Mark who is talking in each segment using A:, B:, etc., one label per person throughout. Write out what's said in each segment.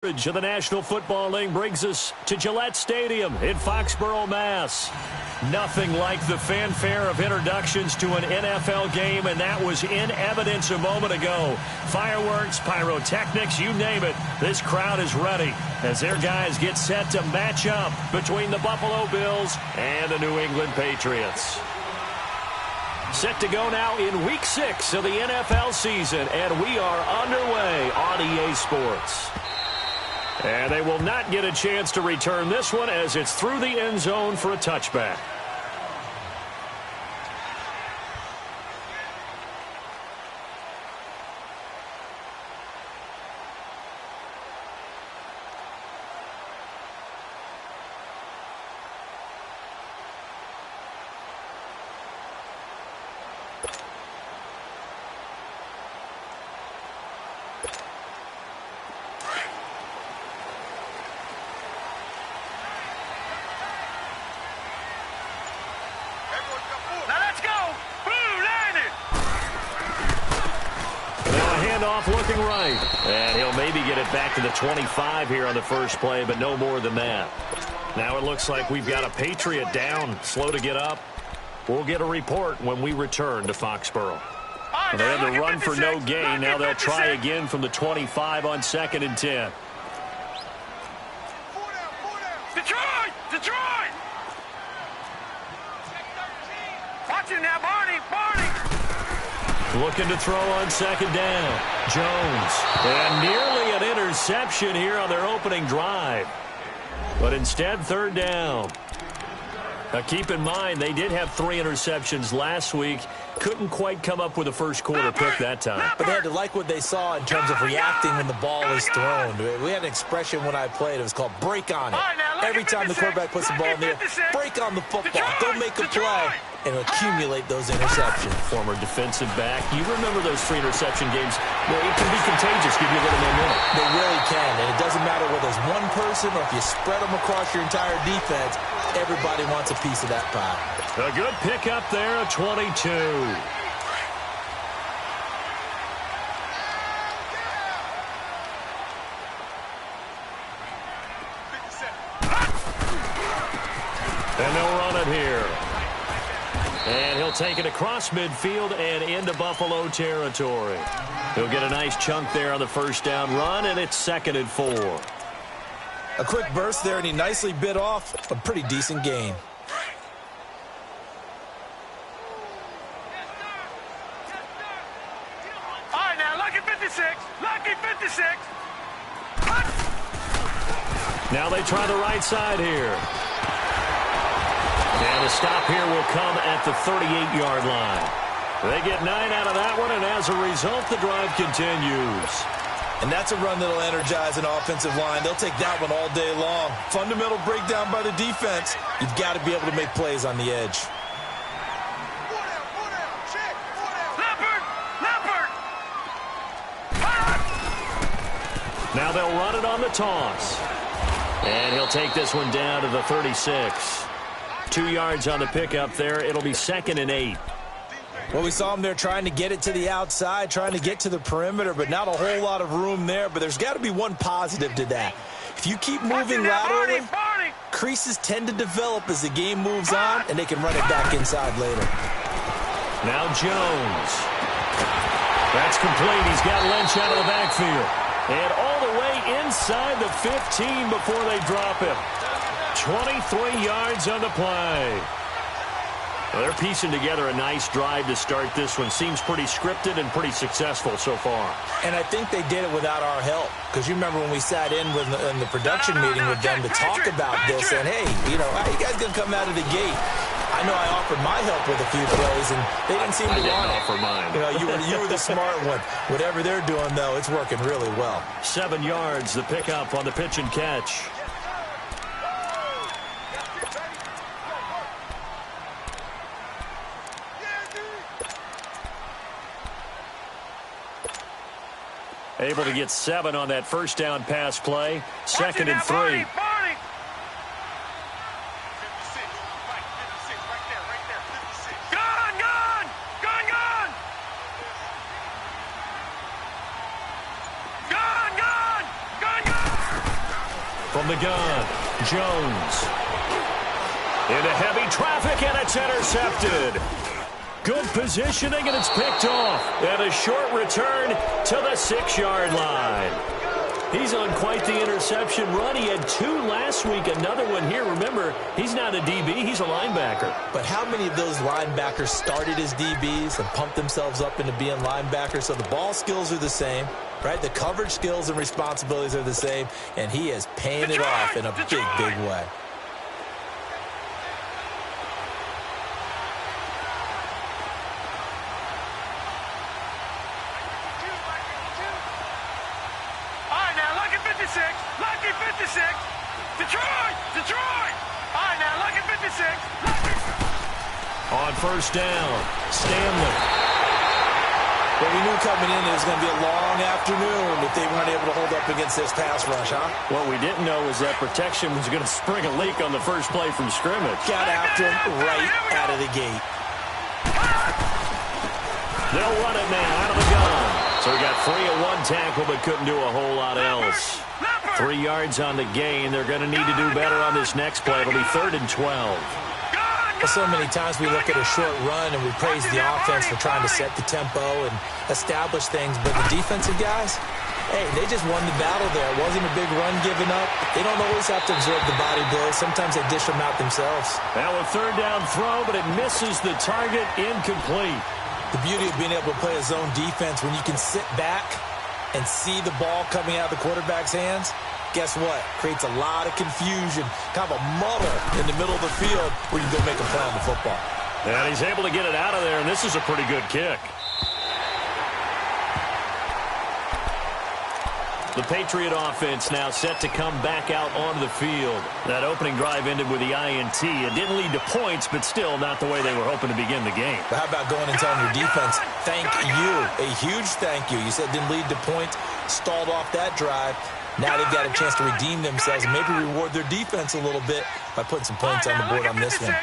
A: Of the National Football League brings us to Gillette Stadium in Foxborough, Mass. Nothing like the fanfare of introductions to an NFL game, and that was in evidence a moment ago. Fireworks, pyrotechnics, you name it. This crowd is ready as their guys get set to match up between the Buffalo Bills and the New England Patriots. Set to go now in Week 6 of the NFL season, and we are underway on EA Sports. And they will not get a chance to return this one as it's through the end zone for a touchback. Looking right, and he'll maybe get it back to the 25 here on the first play, but no more than that. Now it looks like we've got a Patriot down, slow to get up. We'll get a report when we return to Foxborough. They had to run for no gain. Now they'll try again from the 25 on 2nd and 10.
B: Detroit! Detroit! Watch it now, Barney! Barney!
A: Looking to throw on 2nd down. Jones. And nearly an interception here on their opening drive. But instead, 3rd down. Now keep in mind, they did have 3 interceptions last week. Couldn't quite come up with a first quarter pick that time.
C: But they had to like what they saw in terms of reacting when the ball is thrown. We had an expression when I played. It was called break on it. Every time the quarterback puts the ball in the air, break on the football. Go make a play and accumulate those interceptions.
A: Former defensive back. You remember those 3 interception games? Well, it can be contagious, give you a little momentum.
C: They really can, and it doesn't matter whether it's one person or if you spread them across your entire defense. Everybody wants a piece of that pie.
A: A good pickup there, a 22. And they'll run it here. And he'll take it across midfield and into Buffalo territory. He'll get a nice chunk there on the first down run, and it's 2nd and 4.
C: A quick burst there, and he nicely bit off a pretty decent gain.
B: All right, now, lucky 56. Lucky 56.
A: Now they try the right side here. And the stop here will come at the 38-yard line. They get 9 out of that one, and as a result, the drive continues.
C: And that's a run that'll energize an offensive line. They'll take that one all day long. Fundamental breakdown by the defense. You've got to be able to make plays on the edge.
B: Leopard! Leopard!
A: Now they'll run it on the toss. And he'll take this one down to the 36. 2 yards on the pickup there. It'll be 2nd and 8.
C: Well, we saw him there trying to get it to the outside, trying to get to the perimeter, but not a whole lot of room there. But there's got to be one positive to that. If you keep moving laterally, creases tend to develop as the game moves on, and they can run it back inside later.
A: Now Jones. That's complete. He's got Lynch out of the backfield. And all the way inside the 15 before they drop him. 23 yards on the play. Well, they're piecing together a nice drive to start this one. Seems pretty scripted and pretty successful so far.
C: And I think they did it without our help. Because you remember when we sat in the production meeting with them to talk about this. And, hey, you know, how you guys going to come out of the gate? I know I offered my help with a few plays, and they didn't seem to want it.
A: Offer mine.
C: You know, you were the smart one. Whatever they're doing, though, it's working really well.
A: 7 yards, the pickup on the pitch and catch. Able to get 7 on that first down pass play. 2nd and 3. From the gun, Jones. Into heavy traffic, and it's intercepted. Good positioning, and it's picked off. And a short return to the 6-yard line. He's on quite the interception run. He had 2 last week, another one here. Remember, he's not a DB, he's a linebacker.
C: But how many of those linebackers started as DBs and pumped themselves up into being linebackers? So the ball skills are the same, right? The coverage skills and responsibilities are the same, and he is paying it off in a big way.
B: Lucky 56. Detroit! Detroit! All right, now, lucky 56.
A: On first down, Stanley.
C: Well, we knew coming in it was going to be a long afternoon if they weren't able to hold up against this pass rush, huh?
A: What we didn't know was that protection was going to spring a leak on the first play from scrimmage.
C: Got after him right out of the gate.
A: They'll run it now out of the gun. So he got free at 1 tackle but couldn't do a whole lot else. 3 yards on the gain. They're going to need to do better on this next play. It'll be 3rd and 12.
C: Well, so many times we look at a short run and we praise the offense for trying to set the tempo and establish things. But the defensive guys, hey, they just won the battle there. It wasn't a big run given up. They don't always have to absorb the body blows. Sometimes they dish them out themselves.
A: Now a 3rd down throw, but it misses the target, incomplete.
C: The beauty of being able to play a zone defense when you can sit back and see the ball coming out of the quarterback's hands, guess what? Creates a lot of confusion, kind of a muddle in the middle of the field where you can go make a play on the football.
A: And he's able to get it out of there, and this is a pretty good kick. The Patriot offense now set to come back out onto the field. That opening drive ended with the INT. It didn't lead to points, but still not the way they were hoping to begin the game.
C: But how about going and telling your defense, thank you, a huge thank you. You said it didn't lead to points, stalled off that drive. Now they've got a chance to redeem themselves and maybe reward their defense a little bit by putting some points on the board on this one.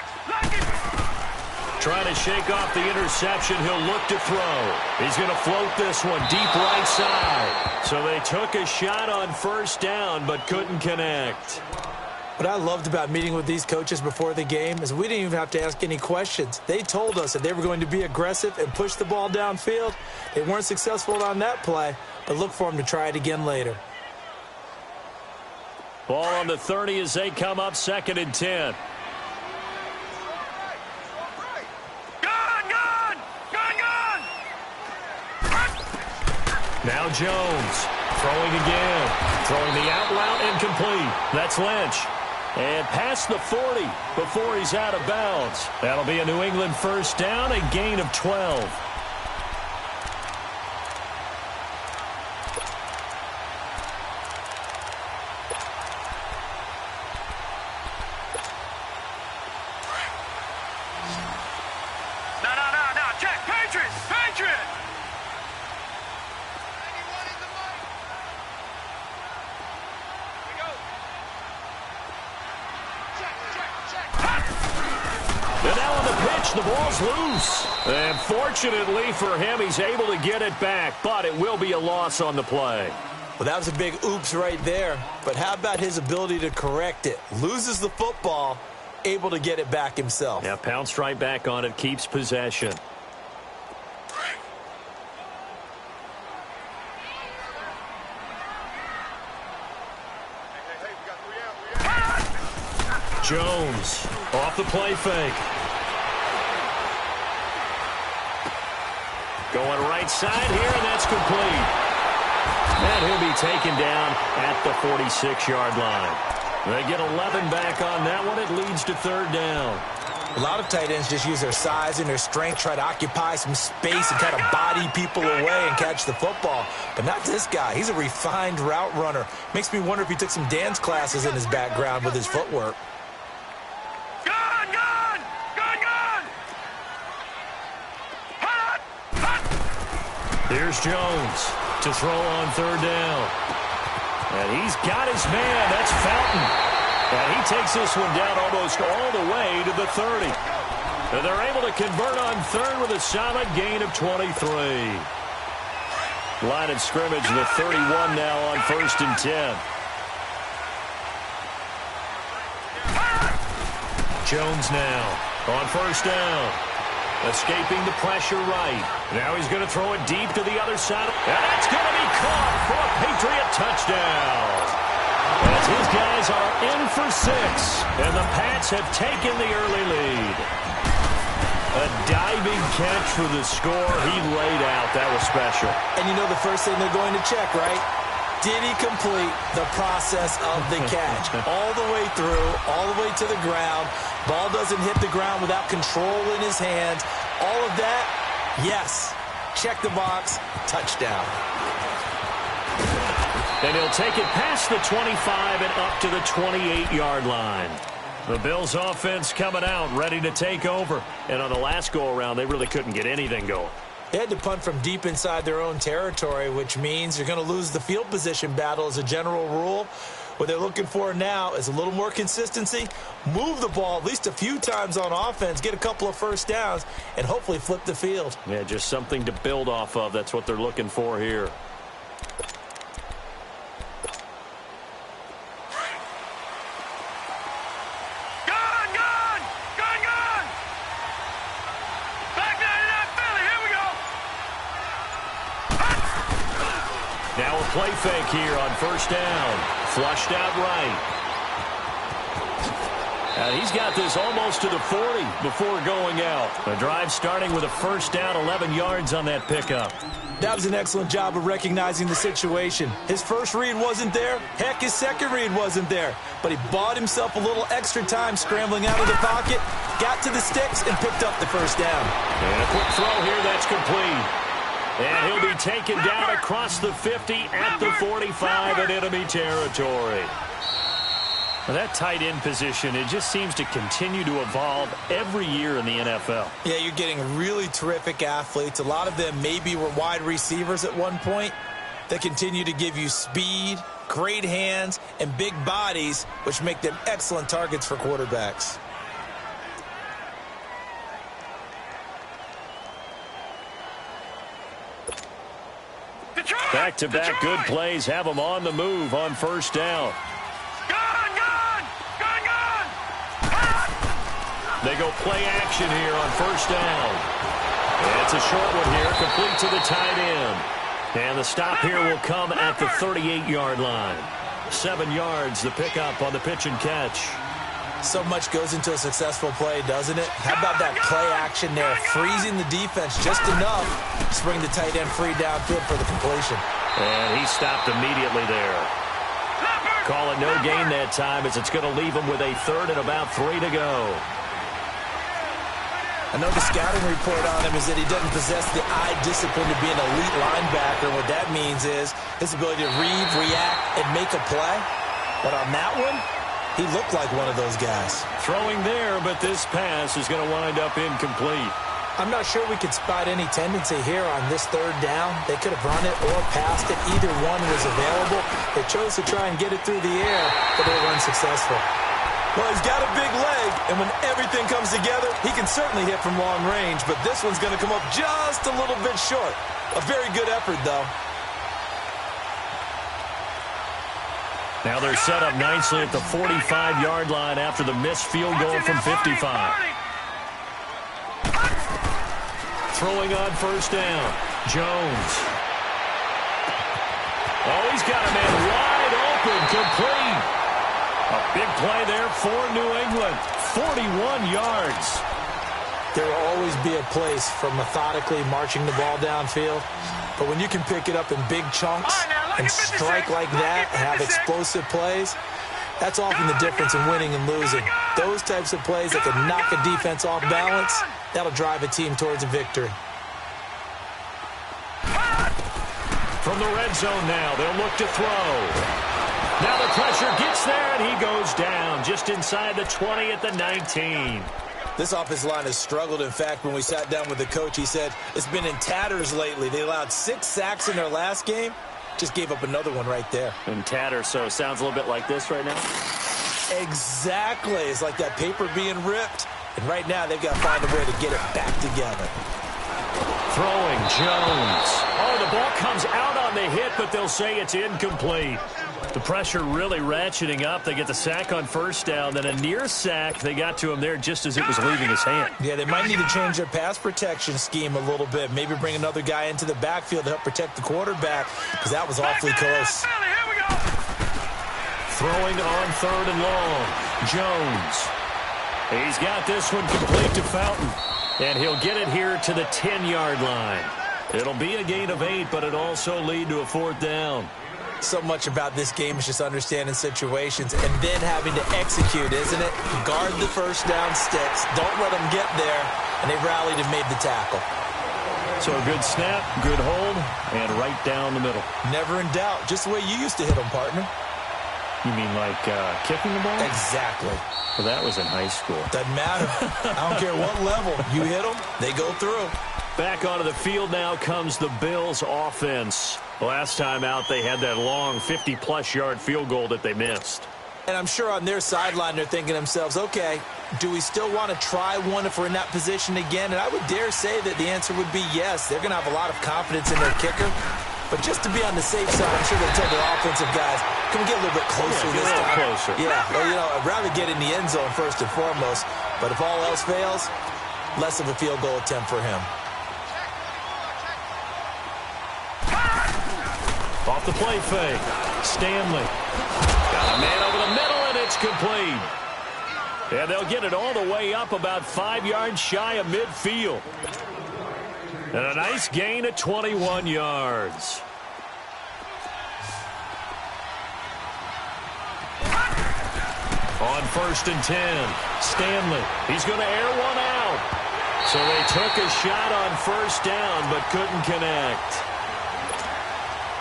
A: Trying to shake off the interception. He'll look to throw. He's going to float this one deep right side. So they took a shot on first down but couldn't connect.
C: What I loved about meeting with these coaches before the game is we didn't even have to ask any questions. They told us that they were going to be aggressive and push the ball downfield. They weren't successful on that play, but look for them to try it again later.
A: Ball on the 30 as they come up 2nd and 10. Now Jones throwing again. Throwing the out route incomplete. That's Lynch. And past the 40 before he's out of bounds. That'll be a New England first down, a gain of 12.
B: No. Check. Patriot.
A: And now on the pitch, the ball's loose. And fortunately for him, he's able to get it back, but it will be a loss on the play.
C: Well, that was a big oops right there. But how about his ability to correct it? Loses the football, able to get it back himself.
A: Yeah, pounced right back on it, keeps possession. Jones off the play fake. Going right side here, and that's complete. And he'll be taken down at the 46-yard line. They get 11 back on that one. It leads to 3rd down.
C: A lot of tight ends just use their size and their strength, try to occupy some space and kind of body people away and catch the football. But not this guy. He's a refined route runner. Makes me wonder if he took some dance classes in his background with his footwork.
A: Here's Jones to throw on 3rd down. And he's got his man. That's Fountain. And he takes this one down almost all the way to the 30. And they're able to convert on 3rd with a solid gain of 23. Line of scrimmage, the 31 now on 1st and 10. Jones now on first down. Escaping the pressure right. Now he's going to throw it deep to the other side. And that's going to be caught for a Patriot touchdown. As his guys are in for 6. And the Pats have taken the early lead. A diving catch for the score. He laid out. That was special.
C: And you know the first thing they're going to check, right? Did he complete the process of the catch? All the way through, all the way to the ground. Ball doesn't hit the ground without control in his hands. All of that, yes. Check the box, touchdown.
A: And he'll take it past the 25 and up to the 28-yard line. The Bills' offense coming out, ready to take over. And on the last go-around, they really couldn't get anything going.
C: They had to punt from deep inside their own territory, which means you're going to lose the field position battle as a general rule. What they're looking for now is a little more consistency, move the ball at least a few times on offense, get a couple of first downs, and hopefully flip the field.
A: Yeah, just something to build off of. That's what they're looking for here. Now a play fake here on first down. Flushed out right. He's got this almost to the 40 before going out. The drive starting with a first down, 11 yards on that pickup.
C: That was an excellent job of recognizing the situation. His first read wasn't there. Heck, his second read wasn't there. But he bought himself a little extra time scrambling out of the pocket, got to the sticks, and picked up the first down.
A: And a quick throw here, that's complete. And he'll be taken down across the 50 at the 45 in enemy territory. Well, that tight end position, it just seems to continue to evolve every year in the NFL.
C: Yeah, you're getting really terrific athletes. A lot of them maybe were wide receivers at one point. They continue to give you speed, great hands, and big bodies, which make them excellent targets for quarterbacks.
A: Back-to-back good plays have them on the move on first down. They go play action here on first down. And it's a short one here, complete to the tight end. And the stop here will come at the 38-yard line. 7 yards, the pickup on the pitch and catch.
C: So much goes into a successful play, doesn't it? How about that play action there, freezing the defense just enough to bring the tight end free downfield for the completion.
A: And he stopped immediately there. Call it no gain that time as it's going to leave him with a third and about 3 to go.
C: I know the scouting report on him is that he doesn't possess the eye discipline to be an elite linebacker. What that means is his ability to read, react, and make a play. But on that one, he looked like one of those guys.
A: Throwing there, but this pass is going to wind up incomplete.
C: I'm not sure we could spot any tendency here on this third down. They could have run it or passed it. Either one was available. They chose to try and get it through the air, but they were unsuccessful. Well, he's got a big leg, and when everything comes together, he can certainly hit from long range, but this one's going to come up just a little bit short. A very good effort, though.
A: Now they're set up nicely at the 45-yard line after the missed field goal from 55. Throwing on first down. Jones. Oh, he's got a man wide open, complete. A big play there for New England. 41 yards.
C: There will always be a place for methodically marching the ball downfield. But when you can pick it up in big chunks and strike like that and have explosive plays, that's often the difference in winning and losing. Those types of plays that can knock a defense off balance, that'll drive a team towards a victory.
A: From the red zone now, they'll look to throw. Now the pressure gets there, and he goes down just inside the 20 at the 19.
C: This offensive line has struggled. In fact, when we sat down with the coach, he said it's been in tatters lately. They allowed 6 sacks in their last game. Just gave up another one right there.
A: In tatters, so it sounds a little bit like this right now?
C: Exactly. It's like that paper being ripped. And right now, they've got to find a way to get it back together.
A: Throwing, Jones. Oh, the ball comes out on the hit, but they'll say it's incomplete. The pressure really ratcheting up. They get the sack on first down, then a near sack. They got to him there just as it was leaving his hand.
C: Yeah, they might need to change their pass protection scheme a little bit. Maybe bring another guy into the backfield to help protect the quarterback, because that was awfully close.
A: Throwing on 3rd and long. Jones. He's got this one complete to Fountain. And he'll get it here to the 10-yard line. It'll be a gain of 8, but it also lead to a 4th down.
C: So much about this game is just understanding situations and then having to execute, isn't it? Guard the first down sticks. Don't let them get there. And they rallied and made the tackle.
A: So a good snap, good hold, and right down the middle.
C: Never in doubt. Just the way you used to hit them, partner.
A: You mean like kicking the ball?
C: Exactly.
A: Well, that was in high school.
C: Doesn't matter. I don't care what level. You hit them, they go through.
A: Back onto the field now comes the Bills offense. Last time out, they had that long 50-plus yard field goal that they missed.
C: And I'm sure on their sideline, they're thinking to themselves, okay, do we still want to try one if we're in that position again? And I would dare say that the answer would be yes. They're going to have a lot of confidence in their kicker. But just to be on the safe side, I'm sure they'll tell their offensive guys, can we get a little bit closer this time?
A: Closer.
C: Yeah, well, you know, I'd rather get in the end zone first and foremost. But if all else fails, less of a field goal attempt for him.
A: Off the play fake. Stanley. Got a man over the middle, and it's complete. And they'll get it all the way up about 5 yards shy of midfield. And a nice gain of 21 yards. On 1st and 10, Stanley. He's going to air one out. So they took a shot on first down, but couldn't connect.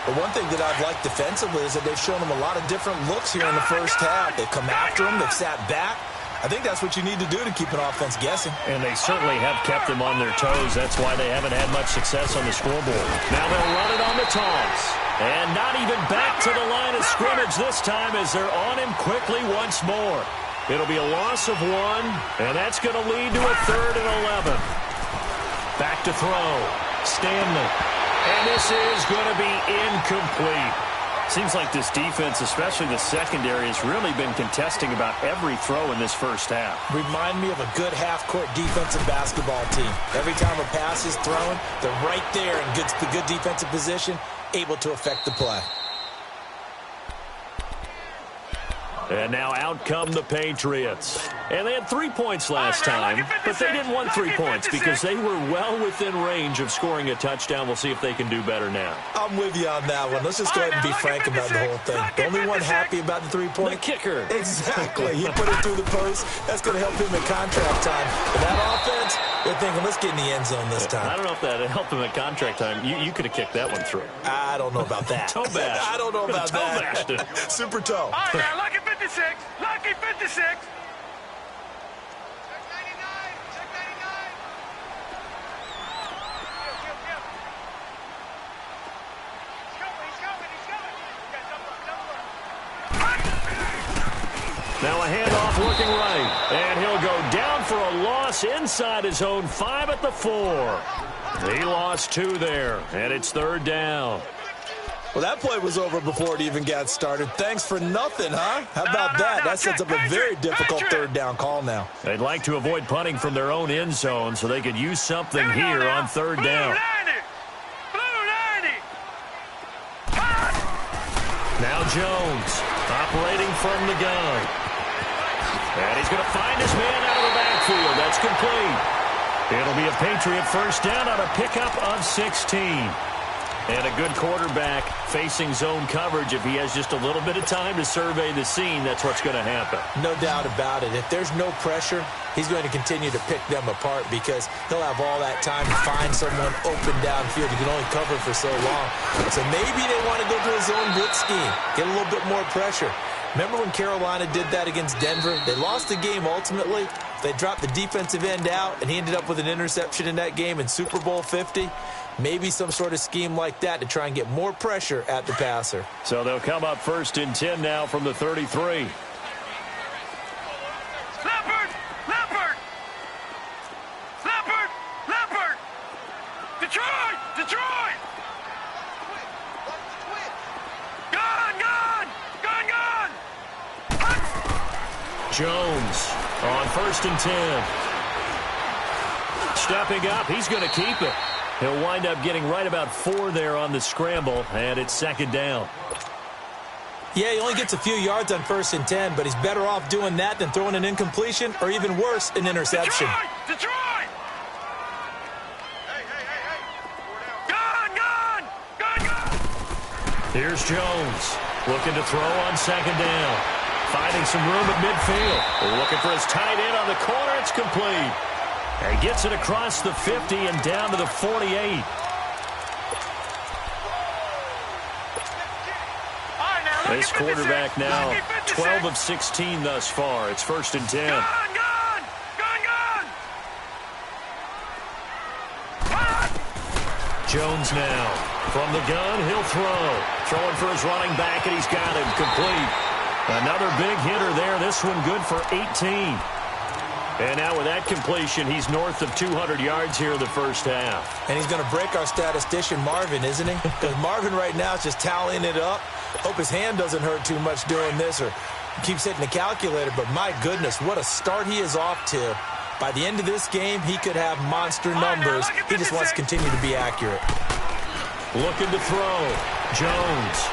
C: The one thing that I've liked defensively is that they've shown them a lot of different looks here in the first half. They've come after them. They've sat back. I think that's what you need to do to keep an offense guessing.
A: And they certainly have kept them on their toes. That's why they haven't had much success on the scoreboard. Now they'll run it on the toss. And not even back to the line of scrimmage this time as they're on him quickly once more. It'll be a loss of 1, and that's going to lead to a 3rd and 11. Back to throw. Stanley. And this is going to be incomplete. Seems like this defense, especially the secondary, has really been contesting about every throw in this first half.
C: Remind me of a good half-court defensive basketball team. Every time a pass is thrown, they're right there in good defensive position, able to affect the play.
A: And now out come the Patriots. And they had 3 points last time, but they didn't want 3 points because they were well within range of scoring a touchdown. We'll see if they can do better now.
C: I'm with you on that one. Let's just go ahead and be frank about the whole thing. The only one happy about the 3-point?
A: The kicker.
C: Exactly. He put it through the post. That's going to help him in contract time. But that offense, they're thinking, let's get in the end zone this time.
A: I don't know if that helped him at contract time. You could have kicked that one through.
C: I don't know about that.
A: Toe bash.
C: I don't know about that. Super toe.
B: All right, now, lucky 56. Lucky 56.
A: Now a handoff looking right. And he'll go down for a loss inside his own 5 at the 4. He lost 2 there, and it's 3rd down.
C: Well, that play was over before it even got started. Thanks for nothing, huh? How about that? That sets up a very difficult 3rd down call now.
A: They'd like to avoid punting from their own end zone so they could use something here on 3rd down. Now Jones operating from the gun. And he's going to find his man out of the backfield. That's complete. It'll be a Patriot first down on a pickup of 16. And a good quarterback facing zone coverage. If he has just a little bit of time to survey the scene, that's what's going to happen.
C: No doubt about it. If there's no pressure, he's going to continue to pick them apart because he'll have all that time to find someone open downfield. He can only cover for so long. So maybe they want to go to a zone blitz scheme, get a little bit more pressure. Remember when Carolina did that against Denver? They lost the game ultimately. They dropped the defensive end out, and he ended up with an interception in that game in Super Bowl 50. Maybe some sort of scheme like that to try and get more pressure at the passer.
A: So they'll come up 1st and 10 now from the 33.
B: Leopard! Detroit! Gone!
A: Jones on 1st and 10. Stepping up, he's going to keep it. He'll wind up getting right about 4 there on the scramble, and it's 2nd down.
C: Yeah, he only gets a few yards on 1st and 10, but he's better off doing that than throwing an incompletion or even worse, an interception.
B: Detroit! Gun!
A: Here's Jones looking to throw on 2nd down. Finding some room at midfield. Looking for his tight end on the corner. It's complete. And he gets it across the 50 and down to the 48. This quarterback now 12 of 16 thus far. It's 1st and 10.
B: Gun!
A: Jones now from the gun. He'll throw. Throwing for his running back, and he's got him complete. Another big hitter there. This one good for 18. And now with that completion, he's north of 200 yards here in the first half.
C: And he's going to break our statistician Marvin, isn't he? Because Marvin right now is just tallying it up. Hope his hand doesn't hurt too much doing this or keeps hitting the calculator. But my goodness, what a start he is off to. By the end of this game, he could have monster numbers. He just wants to continue to be accurate.
A: Looking to throw. Jones.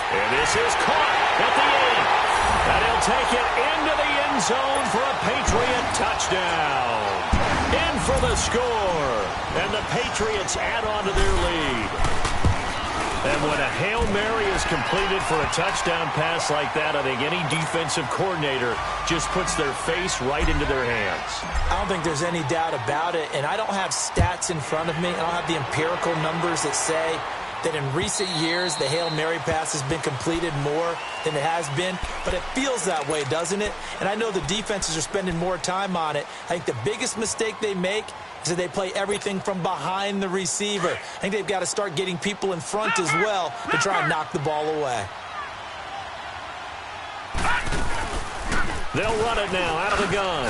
A: And this is caught at the end. And he'll take it into the end zone for a Patriot touchdown. In for the score. And the Patriots add on to their lead. And when a Hail Mary is completed for a touchdown pass like that, I think any defensive coordinator just puts their face right into their hands.
C: I don't think there's any doubt about it. And I don't have stats in front of me. I don't have the empirical numbers that say that in recent years the Hail Mary pass has been completed more than it has been. But it feels that way, doesn't it? And I know the defenses are spending more time on it. I think the biggest mistake they make is that they play everything from behind the receiver. I think they've got to start getting people in front as well to try and knock the ball away.
A: They'll run it now out of the gun.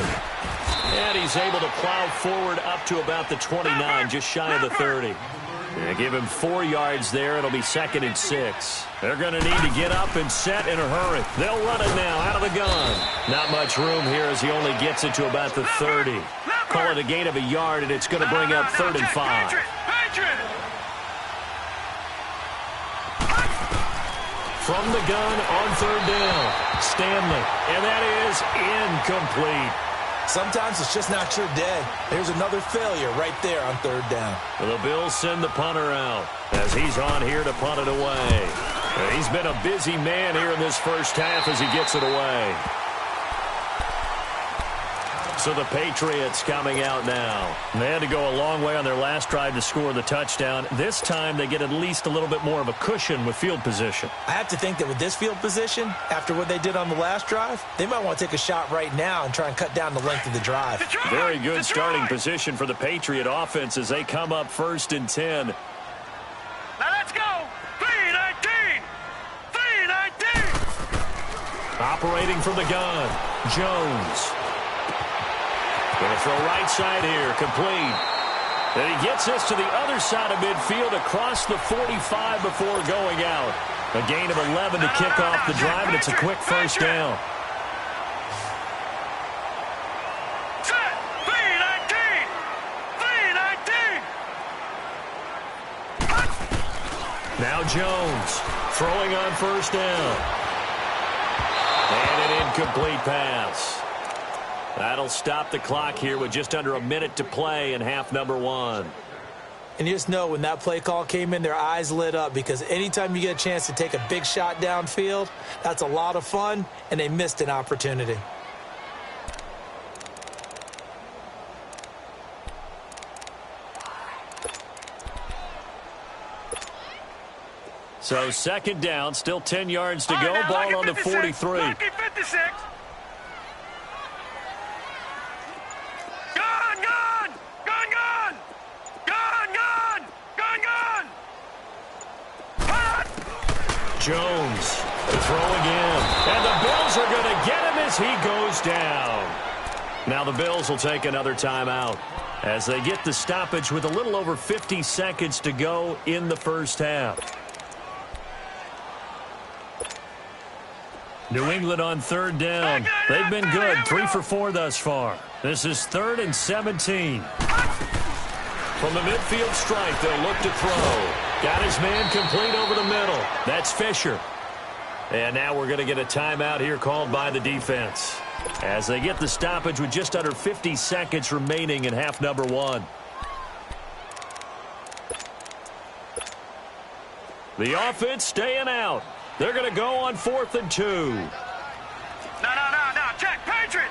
A: And he's able to plow forward up to about the 29, just shy of the 30. They give him 4 yards there. It'll be 2nd and 6. They're going to need to get up and set in a hurry. They'll run it now out of the gun. Not much room here as he only gets it to about the 30. Call it a gain of a yard, and it's going to bring up 3rd and 5. From the gun on 3rd down. Stanley. And that is incomplete.
C: Sometimes it's just not your day. There's another failure right there on 3rd down.
A: The Bills send the punter out as he's on here to punt it away. And he's been a busy man here in this first half as he gets it away. So the Patriots coming out now. They had to go a long way on their last drive to score the touchdown. This time they get at least a little bit more of a cushion with field position.
C: I have to think that with this field position, after what they did on the last drive, they might want to take a shot right now and try and cut down the length of the drive.
A: Very good starting position for the Patriot offense as they come up 1st and 10.
B: Now let's go. 3-19. 3-19.
A: Operating from the gun, Jones. Going to throw right side here, complete. And he gets this to the other side of midfield across the 45 before going out. A gain of 11 to kick off the drive, and it's a quick first down.
B: Set. 3-19. 3-19.
A: Now Jones throwing on 1st down. And an incomplete pass. That'll stop the clock here with just under a minute to play in half number 1.
C: And you just know when that play call came in, their eyes lit up because anytime you get a chance to take a big shot downfield, that's a lot of fun, and they missed an opportunity.
A: So 2nd down, still 10 yards to go. Ball on the 43.
B: Lucky 56.
A: Jones throwing in. And the Bills are going to get him as he goes down. Now the Bills will take another timeout as they get the stoppage with a little over 50 seconds to go in the first half. New England on third down. They've been good, 3 for 4 thus far. This is 3rd and 17. From the midfield stripe, they'll look to throw. Got his man complete over the middle. That's Fisher. And now we're going to get a timeout here called by the defense, as they get the stoppage with just under 50 seconds remaining in half number 1. The offense staying out. They're going to go on 4th and 2.
B: No. Check. Patriot.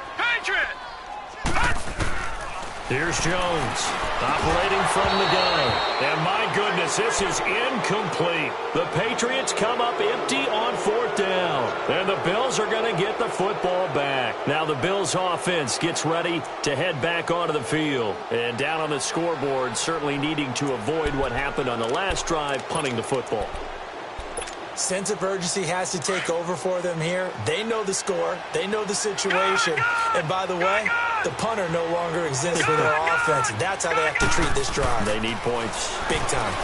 A: Here's Jones, operating from the gun. And my goodness, this is incomplete. The Patriots come up empty on 4th down. And the Bills are going to get the football back. Now the Bills offense gets ready to head back onto the field. And down on the scoreboard, certainly needing to avoid what happened on the last drive, punting the football.
C: Sense of urgency has to take over for them here. They know the score. They know the situation. And by the way, the punter no longer exists for their offense. And that's how they have to treat this drive.
A: They need points.
C: Big time.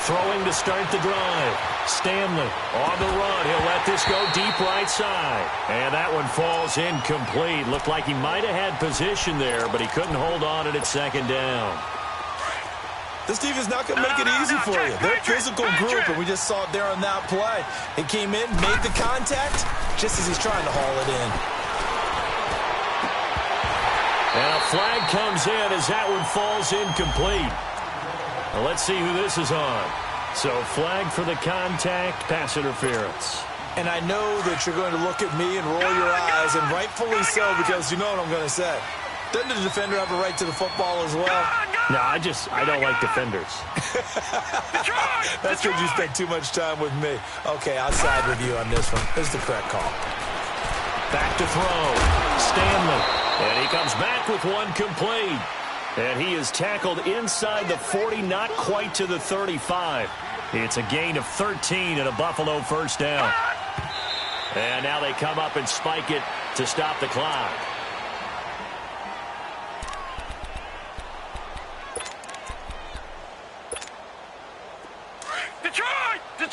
A: Throwing to start the drive. Stanley on the run. He'll let this go deep right side. And that one falls incomplete. Looked like he might have had position there, but he couldn't hold on at 2nd down.
C: This defense is not going to make it easy for you. They're a physical group, and we just saw it there on that play. He came in, made the contact, just as he's trying to haul it in.
A: And a flag comes in as that one falls incomplete. Well, let's see who this is on. So flag for the contact, pass interference.
C: And I know that you're going to look at me and roll your eyes, and rightfully so, because you know what I'm going to say. Doesn't the defender have a right to the football as well?
A: No, I don't like defenders.
C: That's because you spent too much time with me. Okay, I'll side with you on this one. This is the correct call.
A: Back to throw. Stanley. And he comes back with one complete. And he is tackled inside the 40, not quite to the 35. It's a gain of 13 and a Buffalo 1st down. And now they come up and spike it to stop the clock.
B: Detroit! Here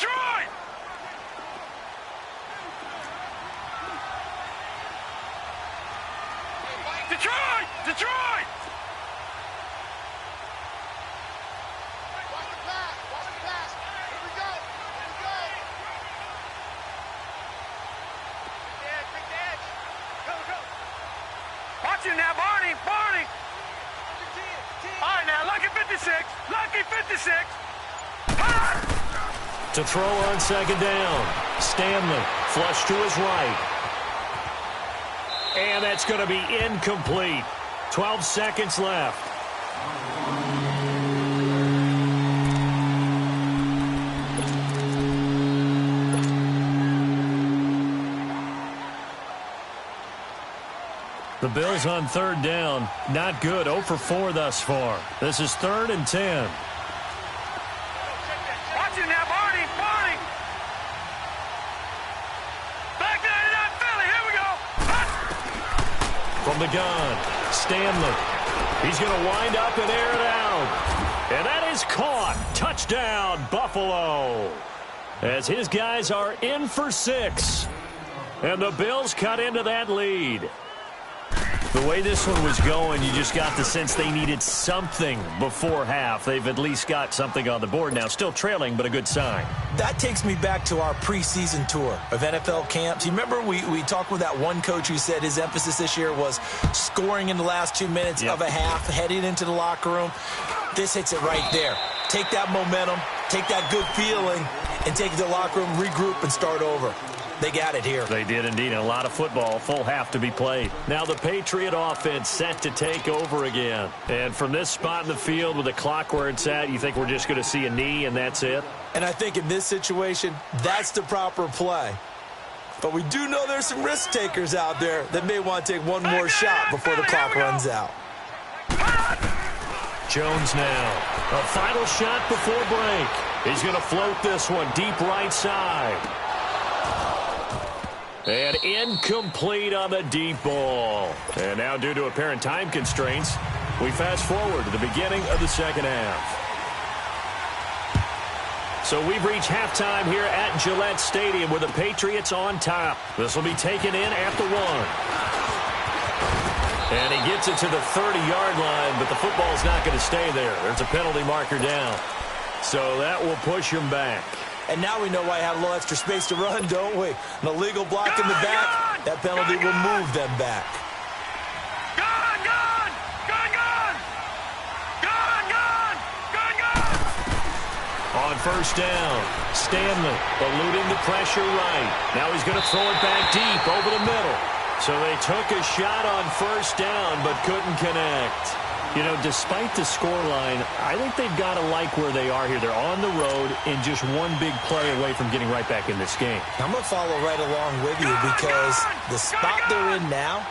B: we go. Yeah, take the edge. Go. Watch him now, Barney. All right, now, lucky 56.
A: To throw on 2nd down. Stanley, flush to his right. And that's going to be incomplete. 12 seconds left. The Bills on 3rd down. Not good. 0 for 4 thus far. This is 3rd and 10.
B: Watch it now, Barney. Back there, not Philly. Here we go.
A: From the gun, Stanley. He's going to wind up and air it out. And that is caught. Touchdown, Buffalo. As his guys are in for 6. And the Bills cut into that lead. The way this one was going, you just got the sense they needed something before half. They've at least got something on the board now. Still trailing, but a good sign.
C: That takes me back to our preseason tour of NFL camps. You remember we talked with that one coach who said his emphasis this year was scoring in the last 2 minutes of a half, heading into the locker room. This hits it right there. Take that momentum, take that good feeling, and take it to the locker room, regroup, and start over. They got it here.
A: They did indeed. And a lot of football, full half to be played. Now the Patriot offense set to take over again. And from this spot in the field with the clock where it's at, you think we're just going to see a knee and that's it?
C: And I think in this situation, that's the proper play. But we do know there's some risk takers out there that may want to take one more shot before the clock runs out.
A: Jones now. A final shot before break. He's going to float this one deep right side. And incomplete on the deep ball. And now due to apparent time constraints, we fast forward to the beginning of the second half. So we've reached halftime here at Gillette Stadium with the Patriots on top. This will be taken in at the 1. And he gets it to the 30-yard line, but the football's not going to stay there. There's a penalty marker down. So that will push him back.
C: And now we know why I had a little extra space to run, don't we? An illegal block in the back. That penalty will move them back.
A: On first down, Stanley eluding the pressure right. Now he's going to throw it back deep over the middle. So they took a shot on first down but couldn't connect. You know, despite the scoreline, I think they've got to like where they are here. They're on the road and just one big play away from getting right back in this game.
C: I'm going to follow right along with you because the spot they're in now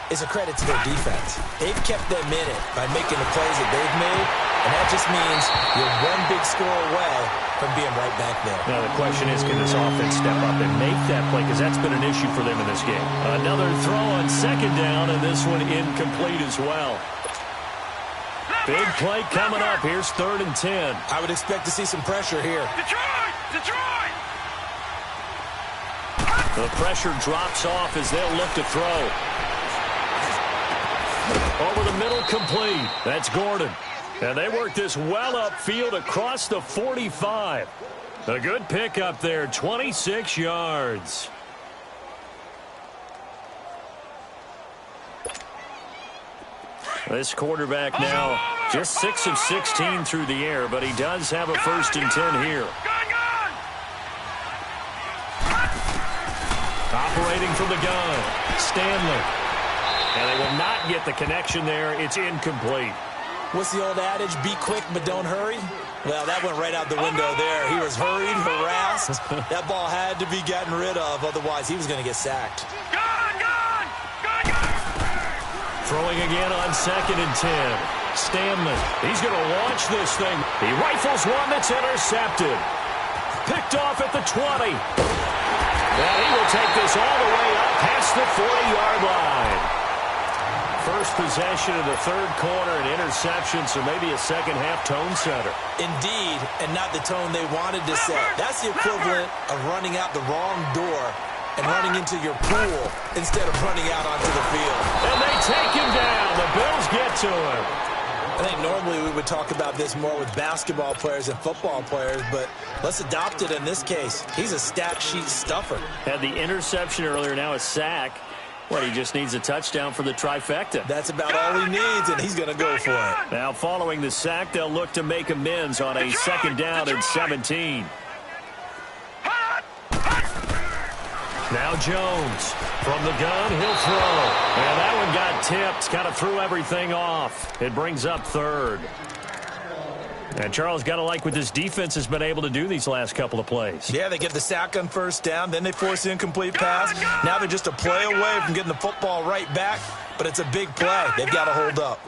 C: is a credit to their defense. They've kept them in it by making the plays that they've made, and that just means you're one big score away from being right back there.
A: Now the question is, can this offense step up and make that play? Because that's been an issue for them in this game. Another throw on second down, and this one incomplete as well. Big play coming up. Here's 3rd and 10.
C: I would expect to see some pressure here.
B: Detroit!
A: The pressure drops off as they'll look to throw. Over the middle, complete. That's Gordon. And they work this well upfield across the 45. A good pickup there, 26 yards. This quarterback now just 6 of 16 through the air, but he does have a 1st and 10 here. Operating from the gun, Stanley. And they will not get the connection there. It's incomplete.
C: What's the old adage? Be quick, but don't hurry? Well, that went right out the window there. He was hurried, harassed. That ball had to be gotten rid of. Otherwise, he was going to get sacked.
A: Throwing again on 2nd and 10. Stanley, he's going to launch this thing. He rifles one that's intercepted. Picked off at the 20. And he will take this all the way up past the 40-yard line. First possession of the 3rd quarter, an interception, so maybe a second-half tone setter.
C: Indeed, and not the tone they wanted to set. That's the equivalent of running out the wrong door and running into your pool instead of running out onto the field.
A: And they take him down. The Bills get to him.
C: I think normally we would talk about this more with basketball players and football players, but let's adopt it in this case. He's a stat sheet stuffer.
A: Had the interception earlier, now a sack. Well, he just needs a touchdown for the trifecta.
C: That's about all he needs, and he's going to go for it.
A: Now, following the sack, they'll look to make amends on a 2nd down and 17. Now Jones from the gun, he'll throw. And that one got tipped, kind of threw everything off. It brings up 3rd. And Charles, got to like what this defense has been able to do these last couple of plays.
C: Yeah, they get the sack on 1st down, then they force the incomplete pass. Now they're just a play away from getting the football right back, but it's a big play. They've got to hold up.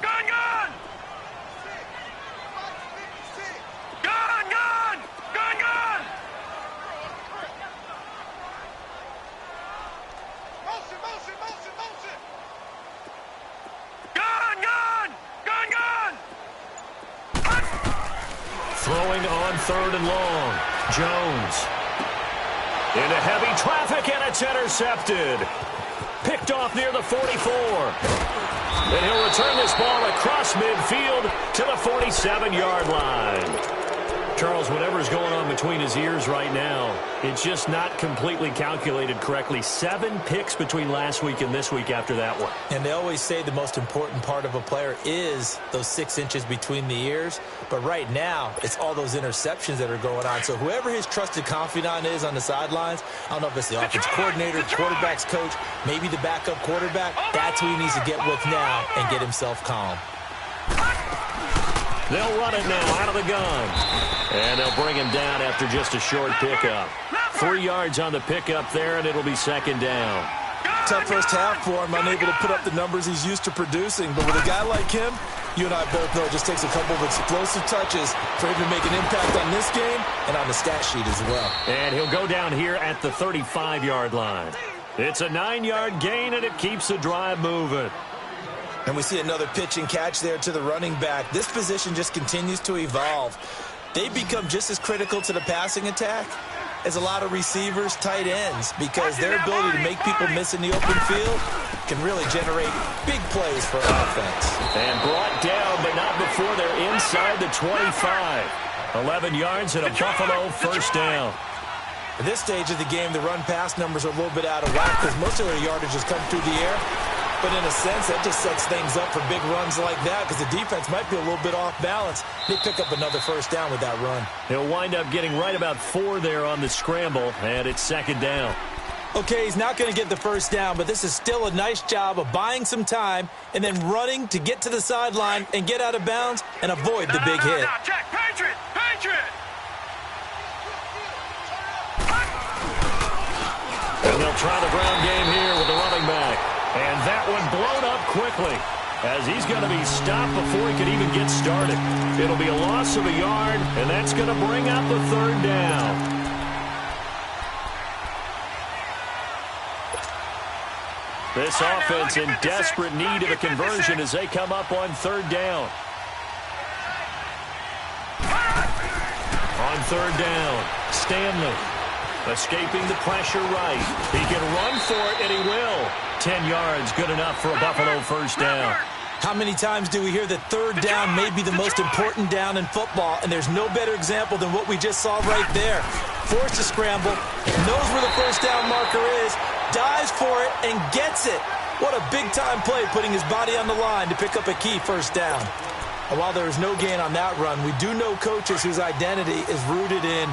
A: Throwing on 3rd and long. Jones. Into heavy traffic, and it's intercepted. Picked off near the 44. And he'll return this ball across midfield to the 47-yard line. Charles, whatever's going on between his ears right now, it's just not completely calculated correctly. 7 picks between last week and this week after that one.
C: And they always say the most important part of a player is those 6 inches between the ears. But right now, it's all those interceptions that are going on. So whoever his trusted confidant is on the sidelines, I don't know if it's the offense coordinator, quarterback's coach, maybe the backup quarterback, that's who he needs to get with now and get himself calm.
A: They'll run it now out of the gun. And they'll bring him down after just a short pickup. 3 yards on the pickup there, and it'll be 2nd down.
C: Tough first half for him, unable to put up the numbers he's used to producing. But with a guy like him, you and I both know it just takes a couple of explosive touches for him to make an impact on this game and on the stat sheet as well.
A: And he'll go down here at the 35-yard line. It's a 9-yard gain, and it keeps the drive moving.
C: And we see another pitch and catch there to the running back. This position just continues to evolve. they become just as critical to the passing attack as a lot of receivers, tight ends, because their ability to make people miss in the open field can really generate big plays for offense.
A: And brought down, but not before they're inside the 25. 11 yards and a Buffalo first down.
C: At this stage of the game, the run-pass numbers are a little bit out of whack because most of their yardage has come through the air. But in a sense, that just sets things up for big runs like that because the defense might be a little bit off balance. They pick up another first down with that run.
A: He'll wind up getting right about 4 there on the scramble, and it's second down.
C: Okay, he's not going to get the first down, but this is still a nice job of buying some time and then running to get to the sideline and get out of bounds and avoid the big hit.
B: Jack, Patriot!
A: And they'll try the ground game here with the running back. And that one blown up quickly as he's going to be stopped before he can even get started. It'll be a loss of a yard, and that's going to bring up the third down. This offense in desperate need of a conversion as they come up on third down. On third down, Stanley escaping the pressure right. He can run for it, and he will. 10 yards, good enough for a Buffalo first down.
C: How many times do we hear that third down may be the most important down in football, and there's no better example than what we just saw right there. Forced to scramble, knows where the first down marker is, dives for it, and gets it. What a big-time play, putting his body on the line to pick up a key first down. And while there is no gain on that run, we do know coaches whose identity is rooted in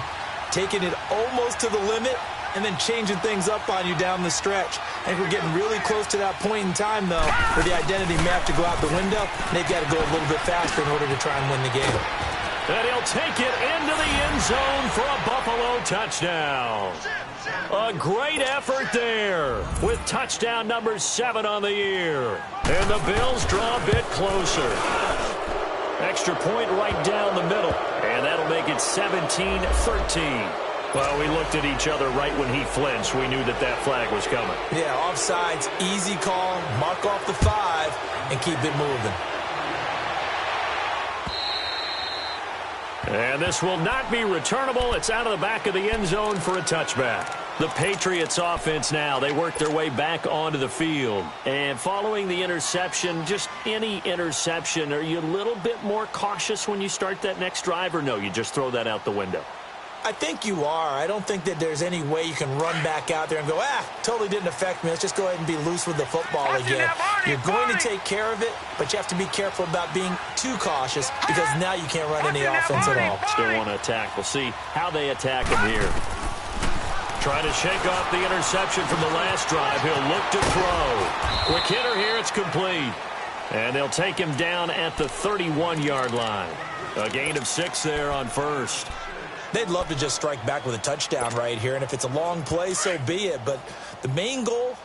C: taking it almost to the limit and then changing things up on you down the stretch. I think we're getting really close to that point in time, though, where the identity may have to go out the window, and they've got to go a little bit faster in order to try and win the game.
A: And he'll take it into the end zone for a Buffalo touchdown. A great effort there with touchdown number 7 on the year. And the Bills draw a bit closer. Extra point right down the middle, and that'll make it 17-13. Well, we looked at each other right when he flinched. We knew that that flag was coming.
C: Yeah, offsides, easy call, mark off the 5, and keep it moving.
A: And this will not be returnable. It's out of the back of the end zone for a touchback. The Patriots offense now, they work their way back onto the field. And following the interception, just any interception, are you a little bit more cautious when you start that next drive, or no, you just throw that out the window?
C: I think you are. I don't think that there's any way you can run back out there and go, totally didn't affect me. Let's just go ahead and be loose with the football again. You're going to take care of it, but you have to be careful about being too cautious because now you can't run any offense at all.
A: Still want to attack. We'll see how they attack him here. Trying to shake off the interception from the last drive. He'll look to throw. Quick hitter here. It's complete. And they'll take him down at the 31-yard line. A gain of 6 there on first.
C: They'd love to just strike back with a touchdown right here, and if it's a long play, so be it. But the main goal,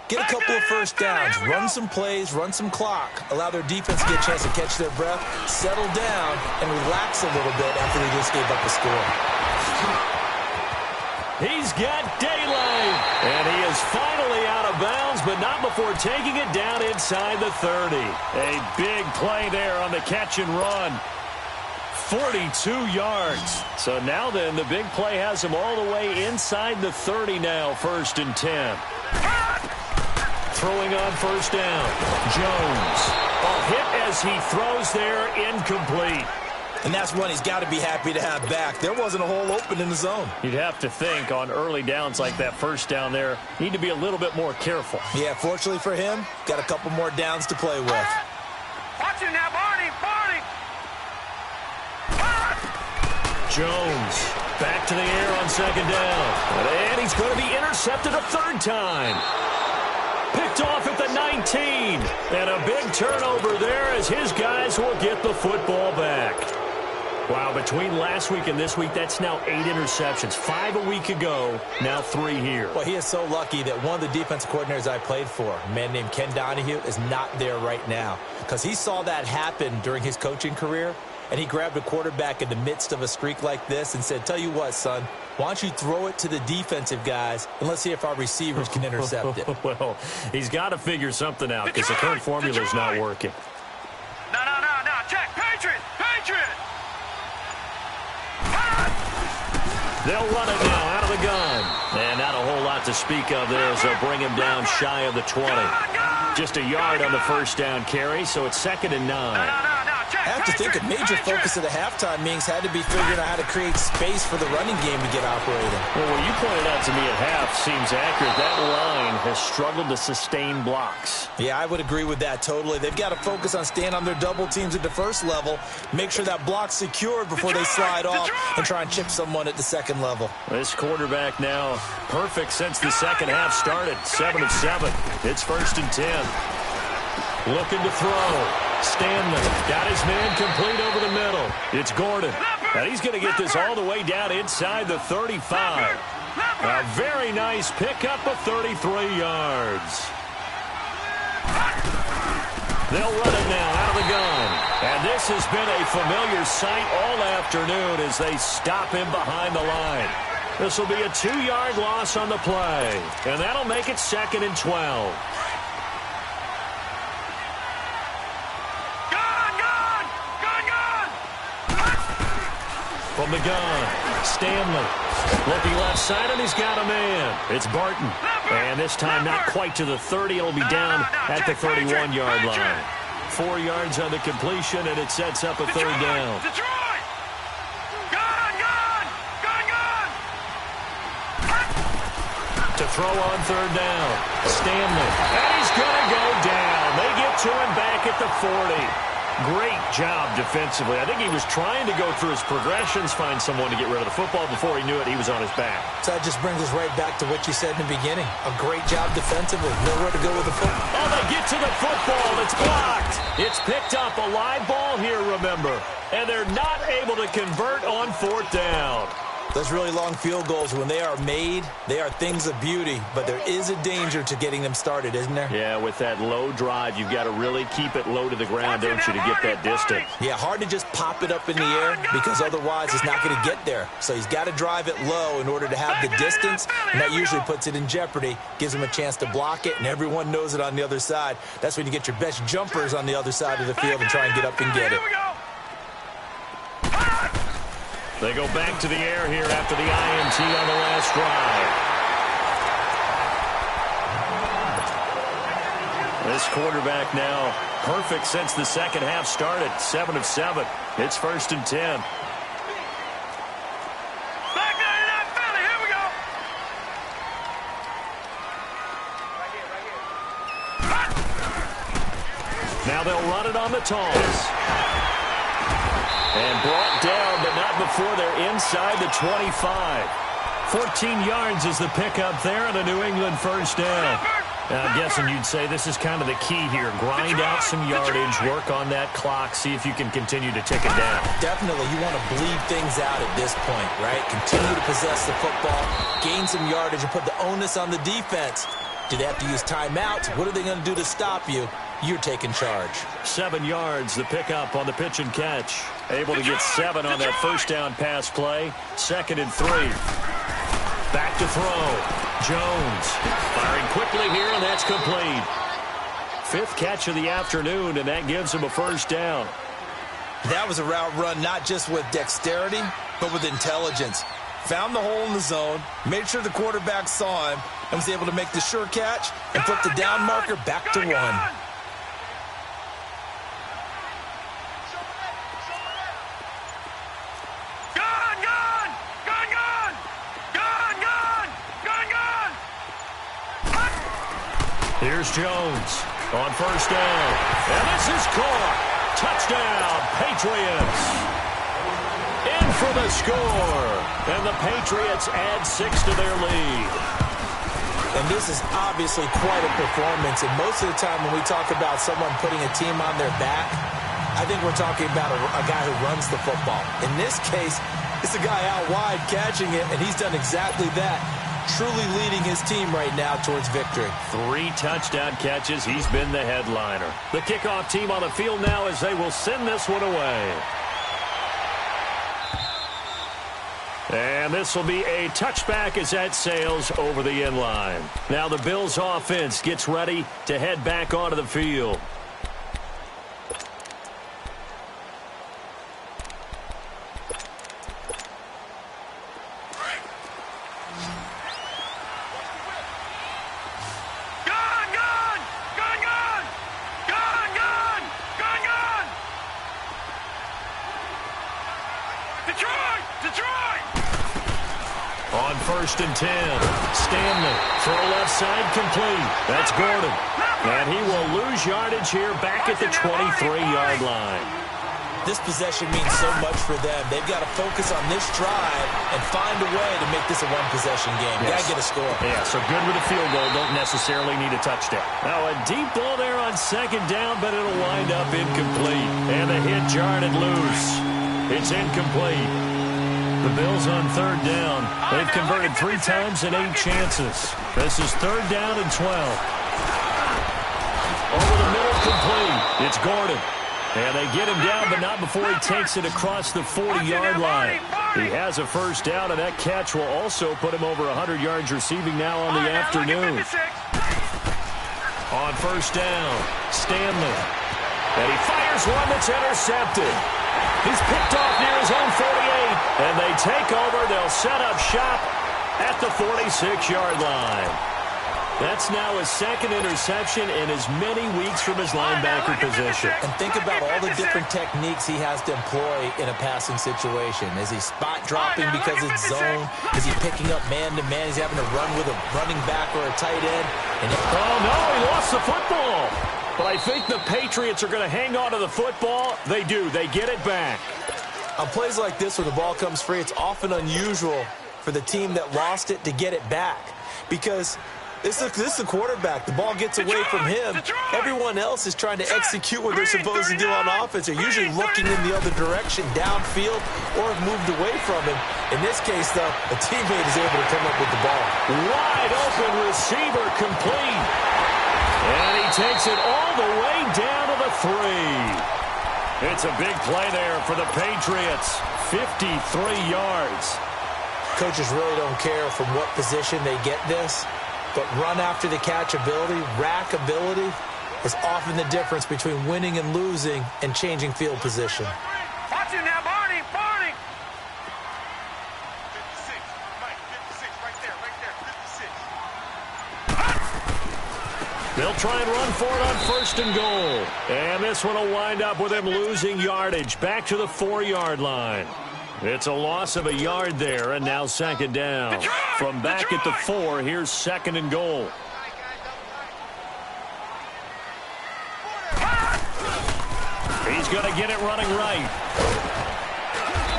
C: get a couple of first downs, run some plays, run some clock, allow their defense to get a chance to catch their breath, settle down, and relax a little bit after they just gave up a score.
A: He's got daylight, and he is finally out of bounds, but not before taking it down inside the 30. A big play there on the catch and run. 42 yards. So now then, the big play has him all the way inside the 30 now, 1st and 10. Throwing on first down. Jones. A hit as he throws there, incomplete.
C: And that's one he's got to be happy to have back. There wasn't a hole open in the zone.
A: You'd have to think on early downs like that first down there, need to be a little bit more careful.
C: Yeah, fortunately for him, got a couple more downs to play with.
B: Watch him now, Barney!
A: Jones back to the air on second down. And he's going to be intercepted a 3rd time. Picked off at the 19. And a big turnover there as his guys will get the football back. Wow, between last week and this week, that's now 8 interceptions. 5 a week ago, now 3 here.
C: Well, he is so lucky that one of the defense coordinators I played for, a man named Ken Donahue, is not there right now. Because he saw that happen during his coaching career. And he grabbed a quarterback in the midst of a streak like this and said, tell you what, son, why don't you throw it to the defensive guys, and let's see if our receivers can intercept it.
A: Well, he's got to figure something out because the current formula is not working.
B: No, Jack, Patriot!
A: They'll run it now out of the gun. And not a whole lot to speak of there as they'll bring him down shy of the 20. Just a yard on the first down carry, so it's 2nd and 9.
C: I have to think a major focus of the halftime meetings had to be figuring out how to create space for the running game to get operating.
A: Well, what you pointed out to me at half seems accurate. That line has struggled to sustain blocks.
C: Yeah, I would agree with that totally. They've got to focus on staying on their double teams at the first level, make sure that block's secured before they slide off and try and chip someone at the second level.
A: This quarterback now perfect since the second half started. 7 of 7. It's 1st and 10. Looking to throw. Stanley got his man complete over the middle. It's Gordon. And he's going to get this all the way down inside the 35. A very nice pickup of 33 yards. They'll run it now out of the gun. And this has been a familiar sight all afternoon as they stop him behind the line. This will be a 2-yard loss on the play. And that'll make it 2nd and 12. From the gun, Stanley looking left side, and he's got a man. It's Barton. And this time not quite to the 30. It'll be down at the 31-yard line. 4 yards on the completion, and it sets up a 3rd down. To throw on 3rd down, Stanley. And he's going to go down. They get to him back at the 40. Great job defensively. I think he was trying to go through his progressions, find someone to get rid of the football. Before he knew it, he was on his back.
C: So that just brings us right back to what you said in the beginning. A great job defensively. Nowhere to go with the football.
A: Oh, they get to the football. It's blocked. It's picked up. A live ball here, remember. And they're not able to convert on 4th down.
C: Those really long field goals, when they are made, they are things of beauty, but there is a danger to getting them started, isn't there?
A: Yeah, with that low drive, you've got to really keep it low to the ground, don't you, to get that distance.
C: Yeah, hard to just pop it up in the air because otherwise it's not going to get there. So he's got to drive it low in order to have the distance, and that usually puts it in jeopardy, gives him a chance to block it, and everyone knows it on the other side. That's when you get your best jumpers on the other side of the field and try and get up and get it.
A: They go back to the air here after the INT on the last drive. This quarterback now perfect since the second half started. 7 of 7. It's 1st and 10.
B: Back there in that Philly. Here we go.
A: Now they'll run it on the toss. And brought down, but not before they're inside the 25. 14 yards is the pickup there, and a New England 1st down. I'm guessing you'd say this is kind of the key here. Grind out some yardage, work on that clock, see if you can continue to tick it down.
C: Definitely, you want to bleed things out at this point, right? Continue to possess the football, gain some yardage, and put the onus on the defense. Do they have to use timeouts? What are they going to do to stop you? You're taking charge.
A: 7 yards, the pickup on the pitch and catch. Able to get 7 on that 1st down pass play. 2nd and 3. Back to throw. Jones firing quickly here, and that's complete. 5th catch of the afternoon, and that gives him a 1st down.
C: That was a route run not just with dexterity, but with intelligence. Found the hole in the zone, made sure the quarterback saw him, and was able to make the sure catch and put the down marker back to 1.
A: Here's Jones on 1st down. And this is caught. Touchdown, Patriots. In for the score. And the Patriots add 6 to their lead.
C: And this is obviously quite a performance. And most of the time when we talk about someone putting a team on their back, I think we're talking about a guy who runs the football. In this case, it's a guy out wide catching it, and he's done exactly that. Truly leading his team right now towards victory.
A: 3 touchdown catches. He's been the headliner. The kickoff team on the field now as they will send this one away. And this will be a touchback as that sails over the end line. Now the Bills offense gets ready to head back onto the field. 1st and 10. Stanley, throw left side complete. That's Gordon. And he will lose yardage here back at the 23-yard line.
C: This possession means so much for them. They've got to focus on this drive and find a way to make this a one-possession game.
A: Yes.
C: Got to get a score.
A: Yeah, so good with a field goal. Don't necessarily need a touchdown. Now, a deep ball there on 2nd down, but it'll wind up incomplete. And the hit jarred it loose. It's incomplete. The Bills on 3rd down. They've converted 3 times in 8 chances. This is 3rd down and 12. Over the middle, complete. It's Gordon. And they get him down, but not before he takes it across the 40-yard line. He has a 1st down, and that catch will also put him over 100 yards receiving now on the afternoon. On 1st down, Stanley. And he fires one that's intercepted. He's picked off near his own 48, and they take over. They'll set up shop at the 46-yard line. That's now his 2nd interception in as many weeks from his linebacker position.
C: And think about all the different techniques he has to employ in a passing situation. Is he spot dropping because it's zone? Is he picking up man-to-man? He's having to run with a running back or a tight end. And
A: oh, no, he lost the football. But I think the Patriots are going to hang on to the football. They do. They get it back.
C: On plays like this where the ball comes free, it's often unusual for the team that lost it to get it back. Because this is the quarterback. The ball gets away from him. Everyone else is trying to execute what they're supposed to do on offense. They're usually looking in the other direction, downfield, or have moved away from him. In this case, though, a teammate is able to come up with the ball.
A: Wide open receiver complete. And he takes it all the way down to the 3. It's a big play there for the Patriots. 53 yards.
C: Coaches really don't care from what position they get this, but run after the catch ability, rack ability, is often the difference between winning and losing and changing field position.
B: Watch it now, Barney, Barney.
D: 56, Mike, 56, right there, 56.
A: They'll try and run for it on 1st and goal. And this one will wind up with him losing yardage back to the 4-yard line. It's a loss of a yard there, and now 2nd down. From back at the 4, here's 2nd and goal. He's going to get it running right.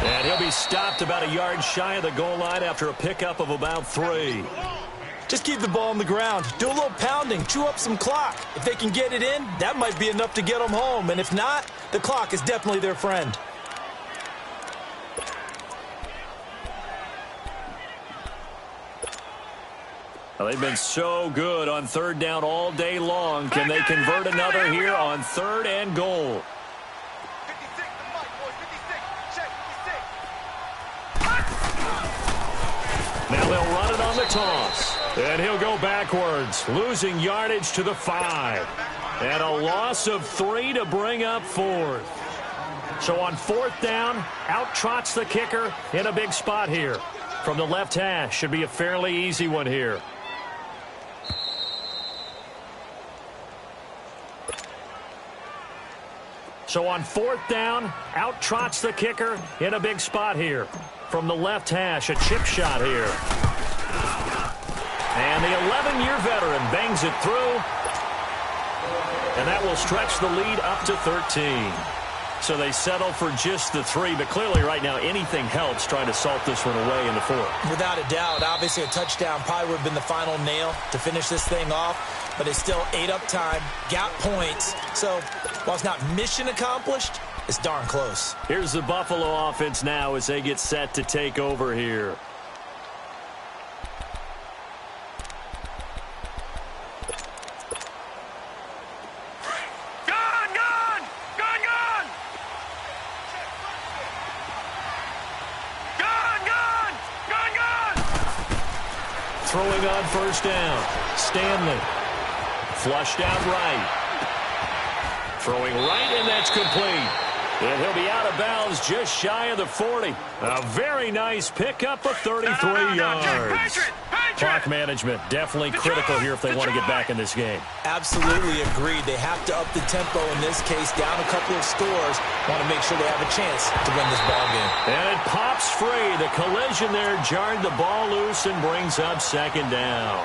A: And he'll be stopped about a yard shy of the goal line after a pickup of about 3.
C: Just keep the ball on the ground. Do a little pounding. Chew up some clock. If they can get it in, that might be enough to get them home. And if not, the clock is definitely their friend.
A: Well, they've been so good on 3rd down all day long. Can they convert another here on 3rd and goal?
D: 56, the mic, boys, 56, check, 56.
A: Now they'll run it on the toss. And he'll go backwards, losing yardage to the 5. And a loss of 3 to bring up 4th. So on 4th down, out trots the kicker in a big spot here. From the left hash, should be a fairly easy one here. So on 4th down, out trots the kicker in a big spot here. From the left hash, a chip shot here. And the 11-year veteran bangs it through. And that will stretch the lead up to 13. So they settle for just the 3, but clearly right now anything helps trying to salt this one away in the 4th.
C: Without a doubt, obviously a touchdown probably would have been the final nail to finish this thing off, but it's still 8 up time, got points. So while it's not mission accomplished, it's darn close.
A: Here's the Buffalo offense now as they get set to take over here. Throwing on 1st down. Stanley. Flushed out right. Throwing right, and that's complete. And he'll be out of bounds just shy of the 40. A very nice pickup of 33 yards. Clock management, definitely critical here if they want to get back in this game.
C: Absolutely agreed. They have to up the tempo in this case, down a couple of scores. Want to make sure they have a chance to win this ball game.
A: And it pops free. The collision there jarred the ball loose and brings up second down.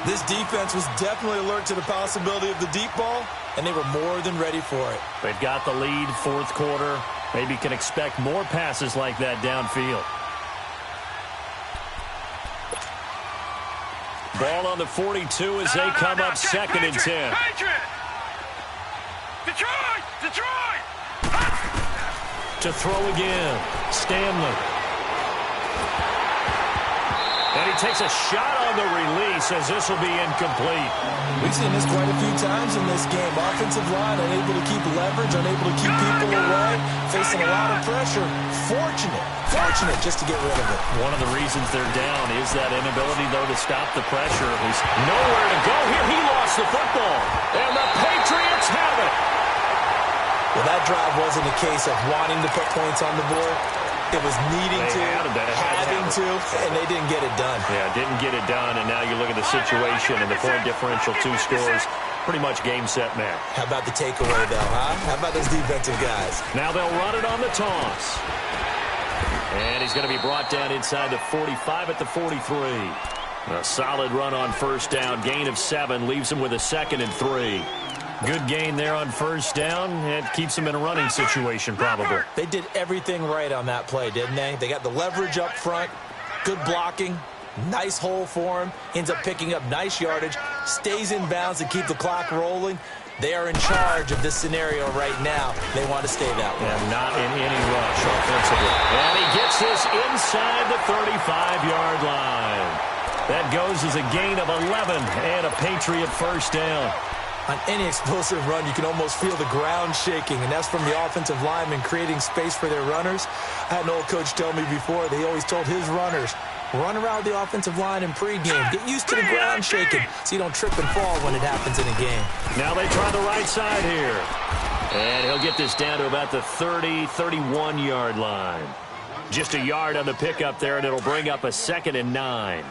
C: This defense was definitely alert to the possibility of the deep ball, and they were more than ready for it.
A: They've got the lead, fourth quarter. Maybe can expect more passes like that downfield. Ball on the 42 as they come up second and 10.
B: Detroit!
A: To throw again, Stanley. And he takes a shot on the release as this will be incomplete.
C: We've seen this quite a few times in this game. Offensive line unable to keep leverage, unable to keep people away, facing a lot of pressure. Fortunate just to get rid of it.
A: One of the reasons they're down is that inability, though, to stop the pressure. There's nowhere to go here. He lost the football. And the Patriots have it.
C: Well, that drive wasn't a case of wanting to put points on the board. It was needing to, having to, and they didn't get it done.
A: Yeah, didn't get it done, and now you look at the situation and the point differential, 2 scores, pretty much game, set, match.
C: How about the takeaway, though, huh? How about those defensive guys?
A: Now they'll run it on the toss. And he's going to be brought down inside the 45 at the 43. A solid run on first down, gain of 7, leaves him with a 2nd and 3. Good gain there on first down. It keeps him in a running situation, probably.
C: They did everything right on that play, didn't they? They got the leverage up front, good blocking, nice hole for him, ends up picking up nice yardage, stays in bounds to keep the clock rolling. They are in charge of this scenario right now. They want to stay that way.
A: And not in any rush offensively. And he gets this inside the 35-yard line. That goes as a gain of 11 and a Patriot first down.
C: On any explosive run, you can almost feel the ground shaking, and that's from the offensive linemen creating space for their runners. I had an old coach tell me before, he always told his runners, run around the offensive line in pregame. Get used to the ground shaking so you don't trip and fall when it happens in a game.
A: Now they try the right side here. And he'll get this down to about the 30, 31-yard line. Just a yard on the pickup there, and it'll bring up a 2nd and 9.